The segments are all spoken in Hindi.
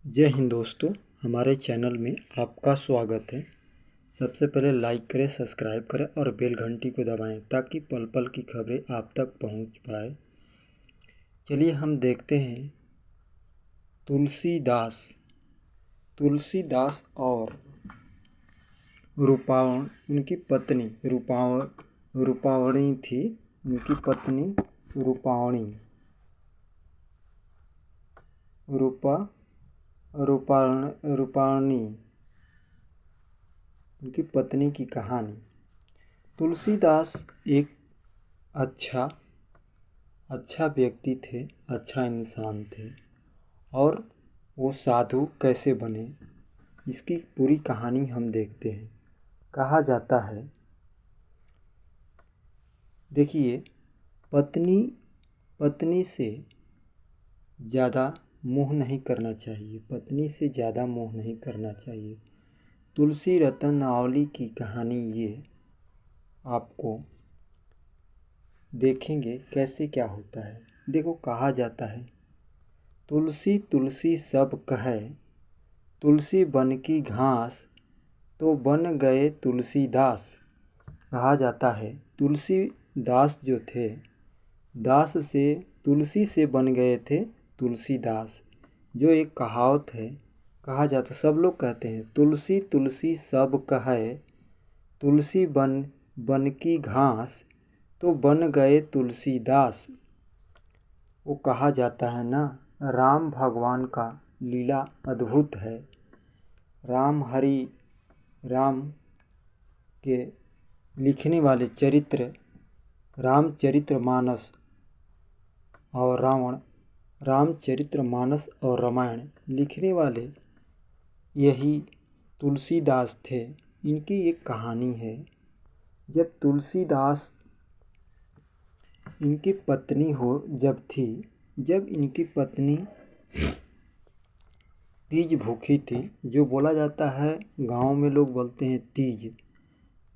जय हिंद दोस्तों, हमारे चैनल में आपका स्वागत है। सबसे पहले लाइक करें, सब्सक्राइब करें और बेल घंटी को दबाएं ताकि पल पल की खबरें आप तक पहुंच पाए। चलिए हम देखते हैं तुलसीदास और रूपावण। उनकी पत्नी रूपावणी थी। उनकी पत्नी रूपावणी उनकी पत्नी की कहानी। तुलसीदास एक अच्छा व्यक्ति थे, अच्छा इंसान थे। और वो साधु कैसे बने, इसकी पूरी कहानी हम देखते हैं। कहा जाता है, देखिए, पत्नी से ज़्यादा मोह नहीं करना चाहिए। पत्नी से ज़्यादा मोह नहीं करना चाहिए। तुलसी रत्नावली की कहानी ये आपको देखेंगे कैसे क्या होता है। देखो, कहा जाता है, तुलसी तुलसी सब कहे, तुलसी बन की घास, तो बन गए तुलसीदास। कहा जाता है, तुलसीदास जो थे, दास से तुलसी से बन गए थे तुलसीदास। जो एक कहावत है, कहा जाता, सब लोग कहते हैं, तुलसी तुलसी सब कहे, तुलसी बन की घास, तो बन गए तुलसीदास। वो कहा जाता है ना, राम भगवान का लीला अद्भुत है। राम के लिखने वाले चरित्र, रामचरितमानस और रामचरितमानस और रामायण लिखने वाले यही तुलसीदास थे। इनकी एक कहानी है। जब तुलसीदास इनकी पत्नी जब इनकी पत्नी तीज भूखी थी, जो बोला जाता है, गांव में लोग बोलते हैं तीज,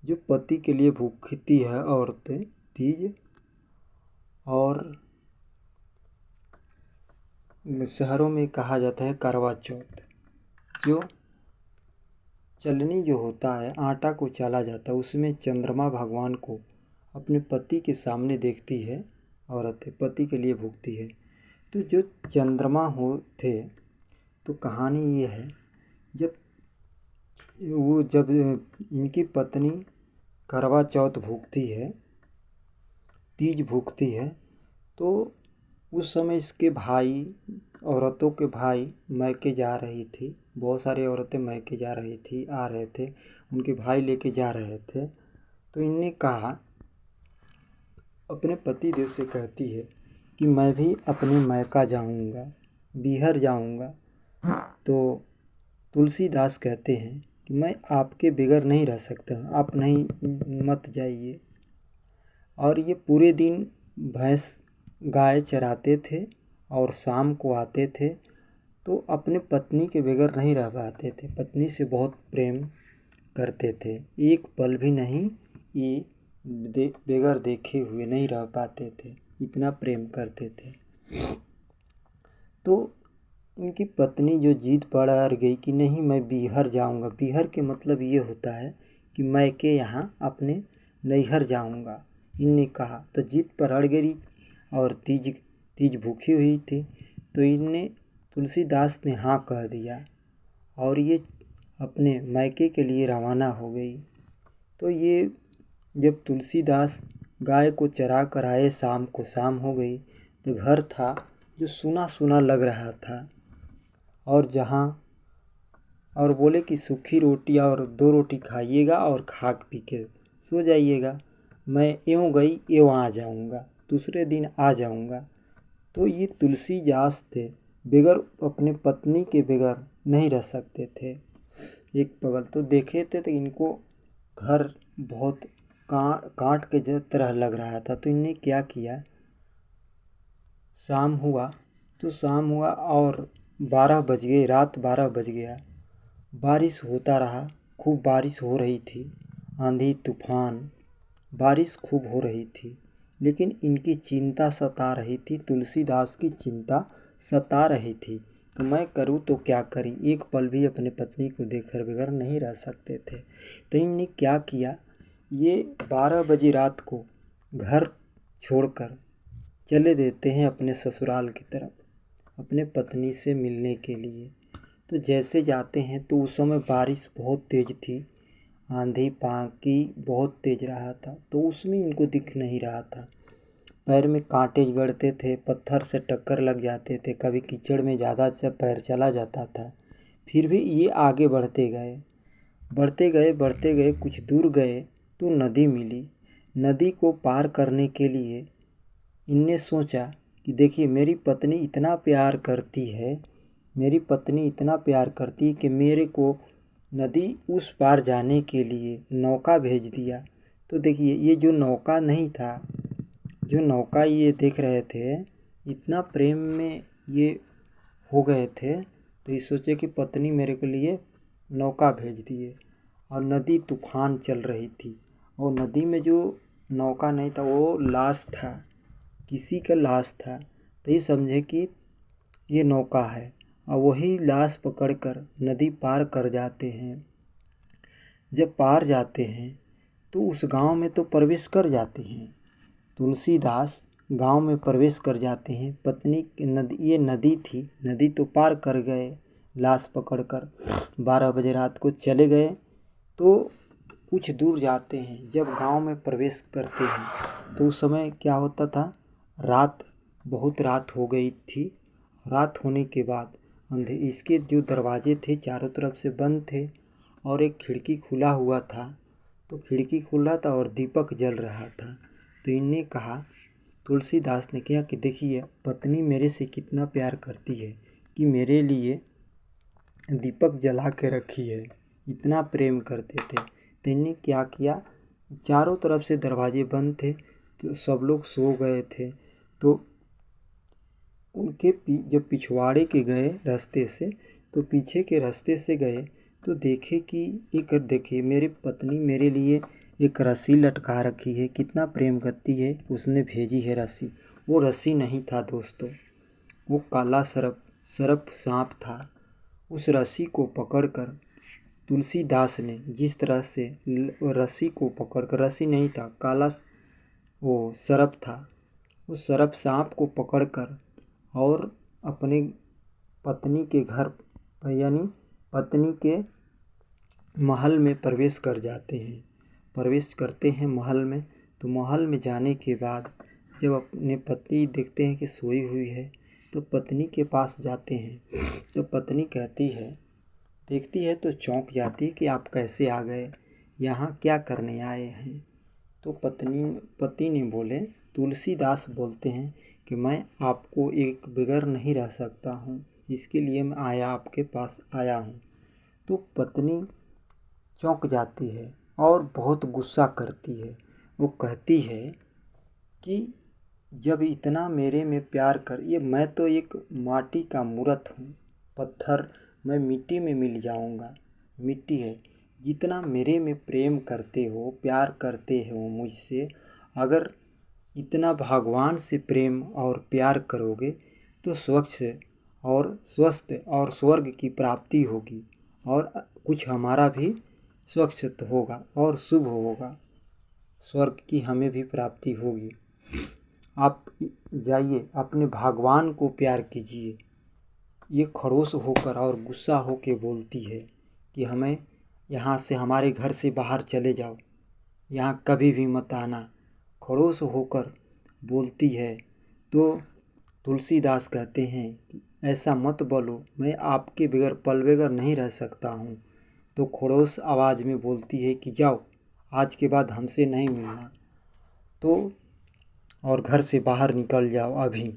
जो पति के लिए भूखती है औरतें, तीज। और शहरों में कहा जाता है करवा चौथ। जो चलनी जो होता है, आटा को चाला जाता है, उसमें चंद्रमा भगवान को अपने पति के सामने देखती है औरतें, पति के लिए भूखती है। तो जो चंद्रमा थे, तो कहानी ये है, जब इनकी पत्नी करवा चौथ भूखती है, तीज भूखती है, तो उस समय इसके औरतों के भाई मैके जा रही थी। बहुत सारी औरतें मैके जा रही थी, आ रहे थे, उनके भाई लेके जा रहे थे। तो इनने कहा, अपने पति देव से कहती है कि मैं भी अपने मैका जाऊंगा, बिहर जाऊंगा। तो तुलसीदास कहते हैं कि मैं आपके बगैर नहीं रह सकता, आप नहीं मत जाइए। और ये पूरे दिन भैंस गाय चराते थे और शाम को आते थे। तो अपने पत्नी के बगैर नहीं रह पाते थे, पत्नी से बहुत प्रेम करते थे, एक पल भी नहीं, ये बगैर देखे हुए नहीं रह पाते थे, इतना प्रेम करते थे। तो इनकी पत्नी जो जीत पड़ गई कि नहीं, मैं बिहर जाऊंगा। बिहर के मतलब ये होता है कि मैं के यहाँ अपने नैहर जाऊंगा, इनने कहा। तो जीत पर अड़ गई और तीज भूखी हुई थी। तो इनने तुलसीदास ने हाँ कह दिया और ये अपने मैके के लिए रवाना हो गई। तो ये जब तुलसीदास गाय को चरा कर आए, शाम को शाम हो गई, तो घर था जो सूना सूना लग रहा था। और बोले कि सूखी रोटी और 2 रोटी खाइएगा और खा पी के सो जाइएगा, मैं एवं गई एवं आ जाऊंगा, दूसरे दिन आ जाऊंगा। तो ये तुलसीदास थे, बगैर अपने पत्नी के बगैर नहीं रह सकते थे। एक पगल तो देखे थे, तो इनको घर बहुत कांट के तरह लग रहा था। तो इनने क्या किया, शाम हुआ और 12 बज गए, रात 12 बज गया। बारिश होता रहा, खूब बारिश हो रही थी, आंधी तूफान, बारिश खूब हो रही थी। लेकिन इनकी चिंता सता रही थी, तुलसीदास की चिंता सता रही थी तो मैं करूँ तो क्या करी, एक पल भी अपने पत्नी को देखकर बगैर नहीं रह सकते थे। तो इनने क्या किया, ये 12 बजे रात को घर छोड़कर चले देते हैं अपने ससुराल की तरफ, अपने पत्नी से मिलने के लिए। तो जैसे जाते हैं तो उस समय बारिश बहुत तेज़ थी, आंधी पाकी बहुत तेज़ रहा था, तो उसमें इनको दिख नहीं रहा था। पैर में कांटे गड़ते थे, पत्थर से टक्कर लग जाते थे, कभी कीचड़ में ज़्यादा से पैर चला जाता था। फिर भी ये आगे बढ़ते गए, बढ़ते गए, बढ़ते गए, कुछ दूर गए तो नदी मिली। नदी को पार करने के लिए इनने सोचा कि देखिए मेरी पत्नी इतना प्यार करती है, मेरी पत्नी इतना प्यार करती है कि मेरे को नदी उस पार जाने के लिए नौका भेज दिया। तो देखिए ये जो नौका नहीं था, जो नौका ये देख रहे थे, इतना प्रेम में ये हो गए थे, तो ये सोचे कि पत्नी मेरे के लिए नौका भेज दिए। और नदी तूफान चल रही थी, और नदी में जो नौका नहीं था वो लाश था, किसी का लाश था। तो ये समझे कि ये नौका है, और वही लाश पकड़कर नदी पार कर जाते हैं। जब पार जाते हैं तो उस गांव में तो प्रवेश कर जाते हैं, तुलसीदास गांव में प्रवेश कर जाते हैं। पत्नी नदी, ये नदी थी, नदी तो पार कर गए लाश पकड़कर, 12 बजे रात को चले गए। तो कुछ दूर जाते हैं, जब गांव में प्रवेश करते हैं तो उस समय क्या होता था, रात, बहुत रात हो गई थी। रात होने के बाद इसके जो दरवाजे थे चारों तरफ से बंद थे, और एक खिड़की खुला हुआ था। तो खिड़की खुला था और दीपक जल रहा था। तो इनने कहा, तुलसीदास ने कहा कि देखिए पत्नी मेरे से कितना प्यार करती है कि मेरे लिए दीपक जला के रखी है, इतना प्रेम करते थे। तो इनने क्या किया, चारों तरफ से दरवाजे बंद थे, तो सब लोग सो गए थे। तो उनके जब पिछवाड़े के गए रास्ते से, तो पीछे के रास्ते से गए तो देखे कि देखिए मेरी पत्नी मेरे लिए एक रस्सी लटका रखी है, कितना प्रेम करती है, उसने भेजी है रस्सी। वो रस्सी नहीं था दोस्तों, वो काला सर्प सांप था। उस रस्सी को पकड़कर तुलसीदास ने जिस तरह से रस्सी को पकड़कर, रस्सी नहीं था, काला वो सर्प था, उस सर्प सांप को पकड़कर और अपने पत्नी के घर, यानी पत्नी के महल में प्रवेश कर जाते हैं। प्रवेश करते हैं महल में। तो महल में जाने के बाद जब अपने पति देखते हैं कि सोई हुई है, तो पत्नी के पास जाते हैं। तो पत्नी कहती है, देखती है तो चौंक जाती है कि आप कैसे आ गए, यहाँ क्या करने आए हैं। तो पति ने बोले, तुलसीदास बोलते हैं कि मैं आपको एक बगैर नहीं रह सकता हूँ, इसके लिए मैं आपके पास आया हूँ। तो पत्नी चौंक जाती है और बहुत गुस्सा करती है। वो कहती है कि जब इतना मेरे में प्यार कर, ये मैं तो एक माटी का मूर्त हूँ, पत्थर, मैं मिट्टी में मिल जाऊँगा, मिट्टी है। जितना मेरे में प्रेम करते हो, प्यार करते हो मुझसे, अगर इतना भगवान से प्रेम और प्यार करोगे तो स्वच्छ और स्वस्थ और स्वर्ग की प्राप्ति होगी, और कुछ हमारा भी स्वच्छ होगा और शुभ होगा, स्वर्ग की हमें भी प्राप्ति होगी। आप जाइए अपने भगवान को प्यार कीजिए। ये खड़ोस होकर और गुस्सा होकर बोलती है कि हमें यहाँ से, हमारे घर से बाहर चले जाओ, यहाँ कभी भी मत आना, खड़ोस होकर बोलती है। तो तुलसीदास कहते हैं कि ऐसा मत बोलो, मैं आपके बगैर पल बगैर नहीं रह सकता हूँ। तो खड़ोस आवाज़ में बोलती है कि जाओ, आज के बाद हमसे नहीं मिलना, तो और घर से बाहर निकल जाओ अभी।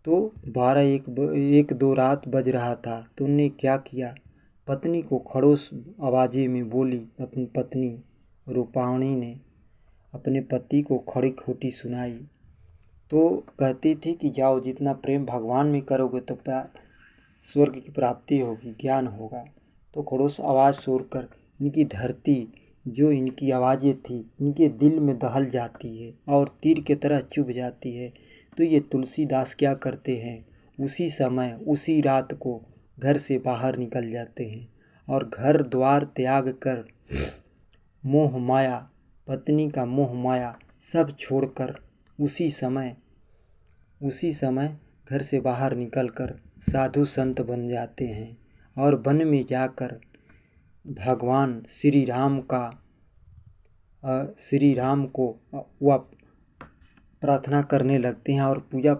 तो 12-1-2 रात बज रहा था। तो उन्होंने क्या किया, पत्नी को खड़ोस आवाज़े में बोली। अपनी पत्नी रूपाणी ने अपने पति को खड़ी खोटी सुनाई। तो कहती थी कि जाओ, जितना प्रेम भगवान में करोगे तो स्वर्ग की प्राप्ति होगी, ज्ञान होगा। तो खड़ोस आवाज़ सुनकर इनकी धरती, जो इनकी आवाज़ें थी, इनके दिल में दहल जाती है और तीर की तरह चुभ जाती है। तो ये तुलसीदास क्या करते हैं, उसी समय उसी रात को घर से बाहर निकल जाते हैं और घर द्वार त्याग कर मोह माया, पत्नी का मोह माया सब छोड़कर उसी समय घर से बाहर निकलकर साधु संत बन जाते हैं और वन में जाकर भगवान श्री राम को वह प्रार्थना करने लगते हैं और पूजा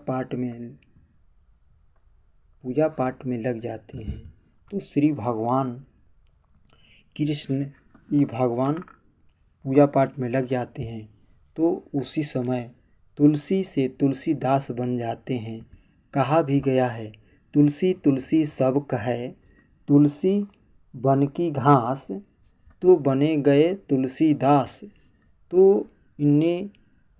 पाठ में लग जाते हैं। तो श्री भगवान कृष्ण ये भगवान पूजा पाठ में लग जाते हैं तो उसी समय तुलसी से तुलसीदास बन जाते हैं। कहा भी गया है तुलसी तुलसी सब कहे, तुलसी बन की घास तो बने गए तुलसीदास। तो इनने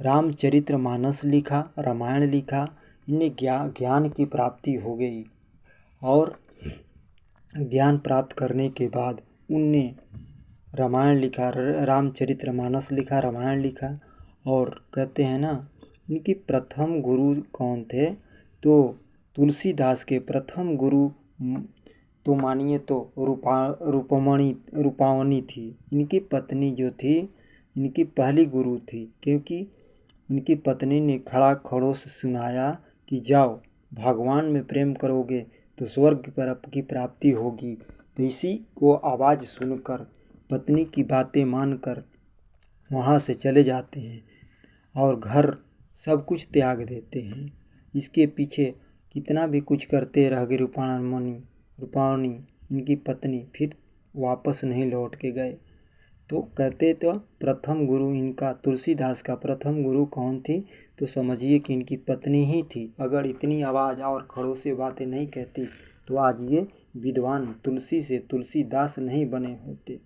रामचरितमानस लिखा, रामायण लिखा, इन्हें ज्ञान की प्राप्ति हो गई और ज्ञान प्राप्त करने के बाद उनने रामायण लिखा, रामचरितमानस लिखा, रामायण लिखा। और कहते हैं ना इनकी प्रथम गुरु कौन थे, तो तुलसीदास के प्रथम गुरु तो मानिए तो रूपावनी थी। इनकी पत्नी जो थी इनकी पहली गुरु थी, क्योंकि इनकी पत्नी ने खड़ों से सुनाया कि जाओ भगवान में प्रेम करोगे तो स्वर्ग की प्राप्ति होगी। तो इसी को आवाज़ सुनकर पत्नी की बातें मानकर वहाँ से चले जाते हैं और घर सब कुछ त्याग देते हैं। इसके पीछे कितना भी कुछ करते रह गए रूपावनी इनकी पत्नी, फिर वापस नहीं लौट के गए। तो कहते तो प्रथम गुरु इनका तुलसीदास का प्रथम गुरु कौन थी, तो समझिए कि इनकी पत्नी ही थी। अगर इतनी आवाज़ और खड़ों से बातें नहीं कहती तो आज ये विद्वान तुलसी से तुलसीदास नहीं बने होते।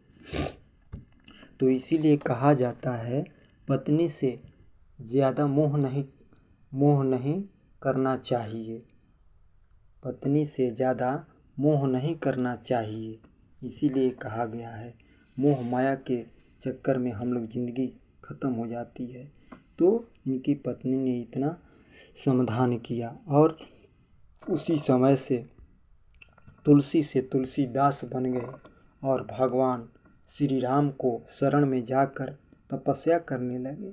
तो इसीलिए कहा जाता है पत्नी से ज़्यादा मोह नहीं करना चाहिए, पत्नी से ज़्यादा मोह नहीं करना चाहिए। इसीलिए कहा गया है मोह माया के चक्कर में हम लोग ज़िंदगी ख़त्म हो जाती है। तो इनकी पत्नी ने इतना समाधान किया और उसी समय से तुलसी से तुलसीदास बन गए और भगवान श्री राम को शरण में जाकर तपस्या करने लगे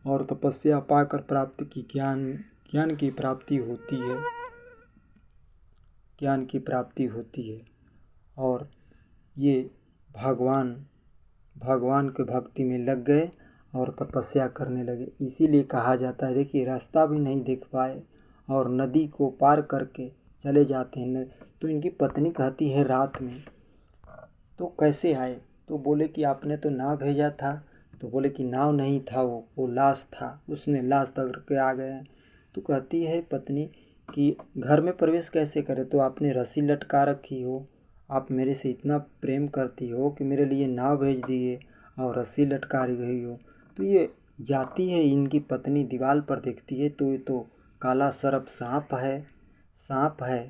और तपस्या पाकर प्राप्त की ज्ञान की प्राप्ति होती है और ये भगवान के भक्ति में लग गए और तपस्या करने लगे। इसीलिए कहा जाता है, देखिए रास्ता भी नहीं देख पाए और नदी को पार करके चले जाते हैं। तो इनकी पत्नी कहती है रात में, तो कैसे आए, तो बोले कि आपने तो नाव भेजा था। तो बोले कि नाव नहीं था, वो लाश था, उसने लाश तक के आ गए। तो कहती है पत्नी कि घर में प्रवेश कैसे करे, तो आपने रस्सी लटका रखी हो, आप मेरे से इतना प्रेम करती हो कि मेरे लिए नाव भेज दिए और रस्सी लटका गई हो। तो ये जाती है, इनकी पत्नी दीवार पर देखती है तो ये तो काला सर्प सांप है।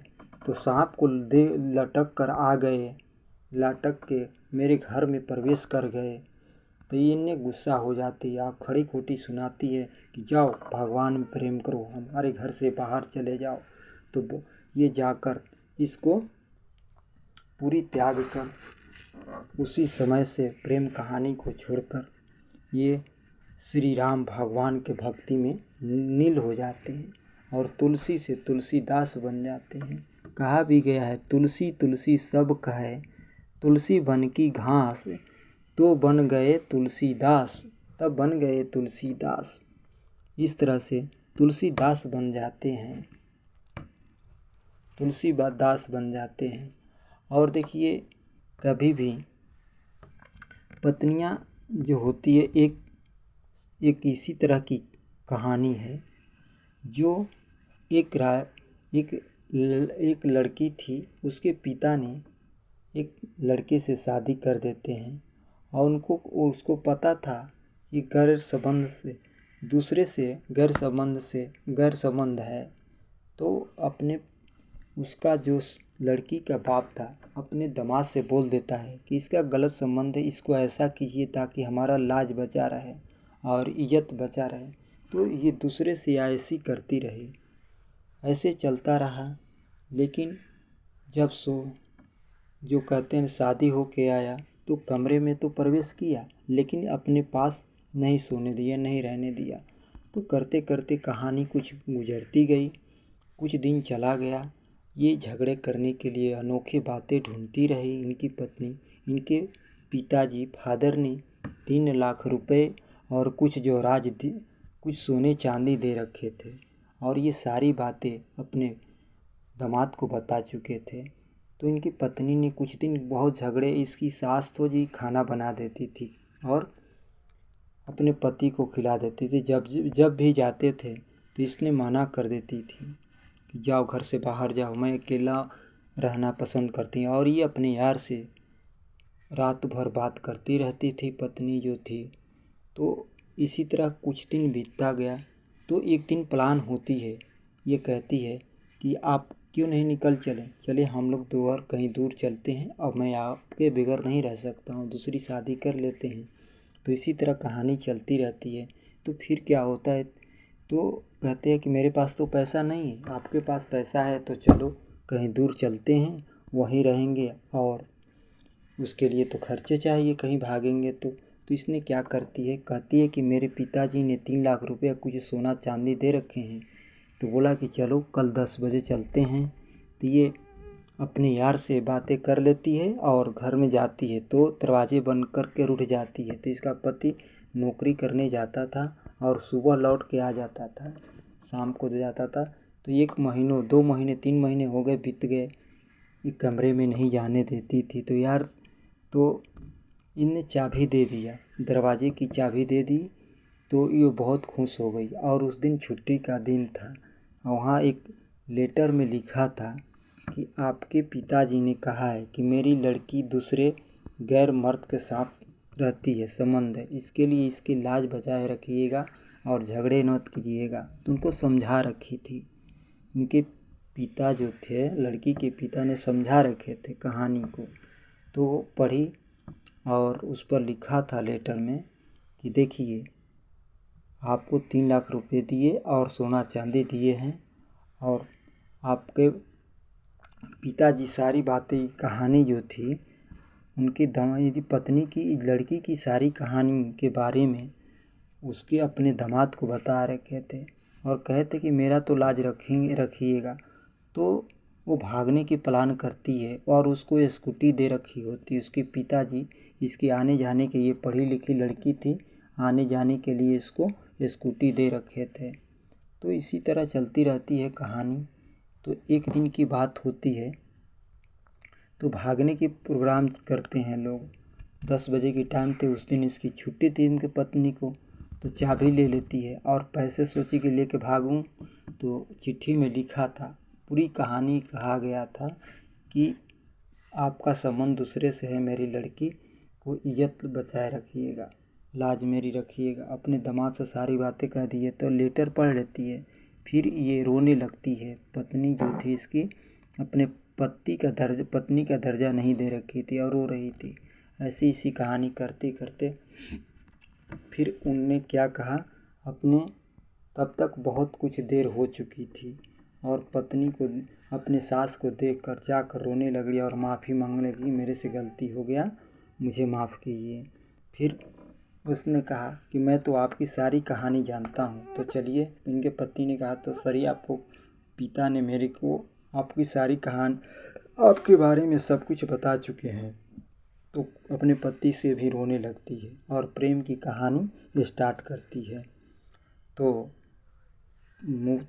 तो सांप को लटक कर आ गए, लटक के मेरे घर में प्रवेश कर गए। तो ये इन्हें गुस्सा हो जाती है, आप खड़ी खोटी सुनाती है कि जाओ भगवान में प्रेम करो, हमारे घर से बाहर चले जाओ। तो ये जाकर इसको पूरी त्याग कर उसी समय से प्रेम कहानी को छोड़कर ये श्री राम भगवान के भक्ति में लीन हो जाते हैं और तुलसी से तुलसीदास बन जाते हैं। कहा भी गया है तुलसी तुलसी सब कहे, तुलसी बन की घास तो बन गए तुलसीदास, तब बन गए तुलसीदास। इस तरह से तुलसीदास बन जाते हैं, तुलसीदास बन जाते हैं। और देखिए कभी भी पत्नियां जो होती है, एक इसी तरह की कहानी है। जो एक लड़की थी, उसके पिता ने एक लड़के से शादी कर देते हैं और उसको पता था कि गैर संबंध है। तो उसका जो लड़की का बाप था अपने दामाद से बोल देता है कि इसका गलत संबंध है, इसको ऐसा कीजिए ताकि हमारा लाज बचा रहे और इज्जत बचा रहे। तो ये दूसरे से ऐसी करती रही। ऐसे चलता रहा। लेकिन जब जो कहते हैं शादी हो के आया तो कमरे में तो प्रवेश किया, लेकिन अपने पास नहीं सोने दिया, नहीं रहने दिया। तो करते करते कहानी कुछ गुजरती गई। कुछ दिन चला गया। ये झगड़े करने के लिए अनोखी बातें ढूंढती रही इनकी पत्नी। इनके पिताजी फादर ने 3 लाख रुपए और कुछ कुछ सोने चांदी दे रखे थे, और ये सारी बातें अपने दामाद को बता चुके थे। तो इनकी पत्नी ने कुछ दिन बहुत झगड़े। इसकी सास तो जी खाना बना देती थी और अपने पति को खिला देती थी। जब भी जाते थे तो इसने मना कर देती थी कि जाओ, घर से बाहर जाओ, मैं अकेला रहना पसंद करती हूँ। और ये अपने यार से रात भर बात करती रहती थी पत्नी जो थी। तो इसी तरह कुछ दिन बीतता गया। तो एक दिन प्लान होती है, ये कहती है कि आप क्यों नहीं निकल चले हम लोग दो और कहीं दूर चलते हैं, अब मैं आपके बगैर नहीं रह सकता हूँ, दूसरी शादी कर लेते हैं। तो इसी तरह कहानी चलती रहती है। तो फिर क्या होता है, तो कहते हैं कि मेरे पास तो पैसा नहीं है, आपके पास पैसा है तो चलो कहीं दूर चलते हैं, वहीं रहेंगे, और उसके लिए तो खर्चे चाहिए, कहीं भागेंगे तो इसने क्या करती है, कहती है कि मेरे पिताजी ने 3 लाख रुपया कुछ सोना चांदी दे रखे हैं। तो बोला कि चलो कल 10 बजे चलते हैं। तो ये अपने यार से बातें कर लेती है और घर में जाती है तो दरवाजे बंद करके रुठ जाती है। तो इसका पति नौकरी करने जाता था और सुबह लौट के आ जाता था, शाम को जाता था। तो 1 महीनों 2 महीने 3 महीने हो गए, बीत गए, एक कमरे में नहीं जाने देती थी। तो यार तो इनने चाबी दे दिया, दरवाजे की चाबी दे दी। तो ये बहुत खुश हो गई। और उस दिन छुट्टी का दिन था। वहाँ एक लेटर में लिखा था कि आपके पिताजी ने कहा है कि मेरी लड़की दूसरे गैर मर्द के साथ रहती है, संबंध है, इसके लिए इसकी लाज बचाए रखिएगा और झगड़े मत कीजिएगा। तो उनको समझा रखी थी। इनके पिता जो थे, लड़की के पिता ने समझा रखे थे कहानी को। तो वो पढ़ी और उस पर लिखा था लेटर में कि देखिए, आपको 3 लाख रुपए दिए और सोना चांदी दिए हैं, और आपके पिताजी सारी बातें, कहानी जो थी उनकी पत्नी की, लड़की की सारी कहानी के बारे में उसके अपने दामाद को बता रखे थे और कहते कि मेरा तो लाज रखिएगा। तो वो भागने की प्लान करती है और उसको स्कूटी दे रखी होती है। उसके पिताजी इसके आने जाने के, ये पढ़ी लिखी लड़की थी, आने जाने के लिए इसको स्कूटी दे रखे थे। तो इसी तरह चलती रहती है कहानी। तो एक दिन की बात होती है, तो भागने की प्रोग्राम करते हैं लोग। 10 बजे की टाइम थे, उस दिन इसकी छुट्टी थी इनके पत्नी को। तो चाबी ले लेती है और पैसे सोची कि लेके भागूं। तो चिट्ठी में लिखा था, पूरी कहानी कहा गया था कि आपका संबंध दूसरे से है, मेरी लड़की को इज्जत बचाए रखिएगा, लाज मेरी रखिएगा। अपने दामाद से सारी बातें कह दी है। तो लेटर पढ़ लेती है, फिर ये रोने लगती है। पत्नी जो थी इसकी अपने पत्नी का दर्जा नहीं दे रखी थी और रो रही थी। ऐसी इसी कहानी करते करते फिर उनने क्या कहा, तब तक बहुत कुछ देर हो चुकी थी और पत्नी को, अपने सास को देखकर जाकर रोने लगी और माफ़ी मांगने लगी, मेरे से गलती हो गया, मुझे माफ़ कीजिए। फिर उसने कहा कि मैं तो आपकी सारी कहानी जानता हूँ, तो चलिए। इनके पति ने कहा तो सर, आपको पिता ने मेरे को आपकी सारी कहानी, आपके बारे में सब कुछ बता चुके हैं। तो अपने पति से भी रोने लगती है और प्रेम की कहानी स्टार्ट करती है। तो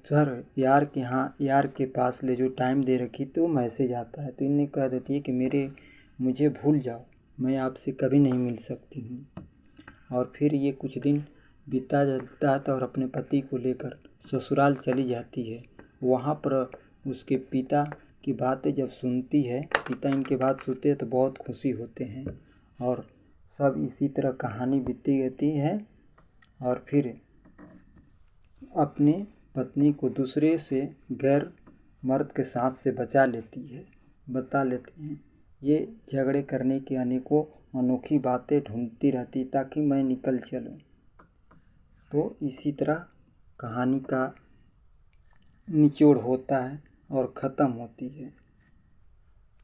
सर यार के पास ले जो टाइम दे रखी, तो मैसेज आता है। तो इन्हें कह देती है कि मुझे भूल जाओ, मैं आपसे कभी नहीं मिल सकती हूँ। और फिर ये कुछ दिन बीता जाता है और अपने पति को लेकर ससुराल चली जाती है। वहाँ पर उसके पिता की बातें जब सुनती है, पिता इनके बात सुनते हैं तो बहुत खुशी होते हैं। और सब इसी तरह कहानी बीतती रहती है। और फिर अपने पत्नी को दूसरे से गैर मर्द के साथ से बता लेते हैं। ये झगड़े करने की अनेकों अनोखी बातें ढूंढती रहती ताकि मैं निकल चलूं। तो इसी तरह कहानी का निचोड़ होता है और ख़त्म होती है।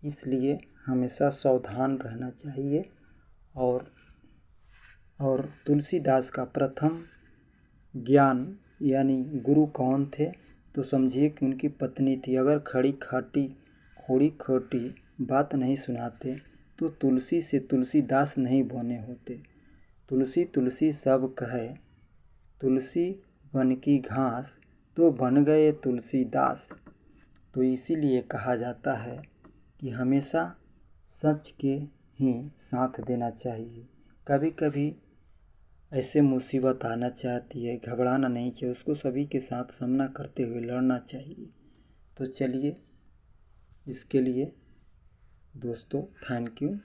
इसलिए हमेशा सावधान रहना चाहिए। और तुलसीदास का प्रथम ज्ञान यानी गुरु कौन थे, तो समझिए कि उनकी पत्नी थी। अगर खड़ी खोटी बात नहीं सुनाते तो तुलसी से तुलसीदास नहीं बने होते। तुलसी तुलसी सब कहे, तुलसी बन की घास, तो बन गए तुलसीदास। तो इसीलिए कहा जाता है कि हमेशा सच के ही साथ देना चाहिए। कभी कभी ऐसे मुसीबत आना चाहती है, घबराना नहीं चाहिए, उसको सभी के साथ सामना करते हुए लड़ना चाहिए। तो चलिए, इसके लिए दोस्तों थैंक यू।